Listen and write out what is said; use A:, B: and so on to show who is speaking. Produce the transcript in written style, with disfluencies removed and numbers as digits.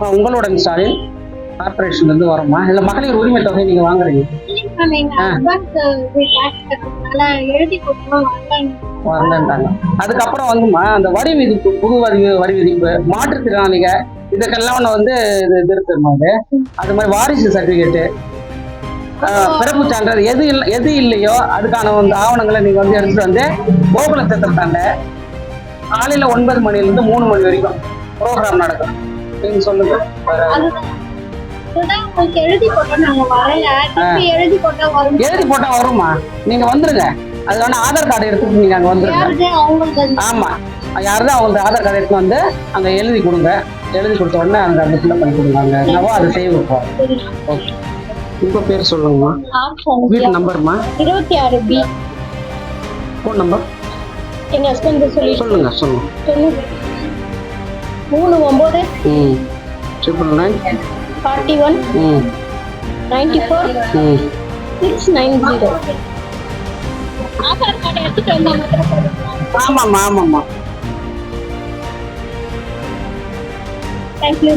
A: உங்களோட ஸ்டாலின் கார்பரேஷன்ல இருந்து வரோமா? இல்ல மகளிர் உரிமை தொகை நீங்க வாங்குறீங்க? வரலன்றாங்க. அதுக்கப்புறம் வந்துமா அந்த வரி விதிப்பு, புது வரி விதிப்பு, மாற்றுத்திறனாளிக இதுக்கெல்லாம் வந்து இது இருக்குமா? அது மாதிரி வாரிசு சர்டிபிகேட்டு, பிறப்பு சான்றிதழ் எது இல்லையோ அதுக்கான வந்து ஆவணங்களை நீங்க வந்து எடுத்துட்டு வந்து கோகுல திட்டத்தாண்ட காலையில 9 மணிலிருந்து 3 மணி வரைக்கும் ப்ரோக்ராம் நடக்கும். நீங்க சொல்லுங்க.
B: எழுதி
A: போட்டா வருமா? நீங்க வந்துருங்க. அது வேணா ஆதார் கார்டு எடுத்துட்டு நீங்க அங்க வந்துருங்க. ஆமா, யாருதான் அவங்க ஆதார் கார்டு எடுத்து வந்து அங்க எழுதி கொடுங்க. எழுதி கொடுத்த உடனே அங்க அந்த ஃபில்அப் பண்ணி கொடுங்க. அங்க என்னவோ அதை செய்ய வைப்போம். ஓகே, உங்க பேர் சொல்லுங்கம்மா. வீட்டு நம்பர்மா?
B: 26B.
A: ஃபோன் நம்பர்
B: எங்க ஹஸ்பண்ட்
A: சொல்லுங்க.
B: 39
A: 999
B: 41 94 690. ஆதார் கார்டு எடுத்துட்டு வந்தா மட்டும் போதுமா?
A: ஆமாம்மா.
B: தேங்க்யூ.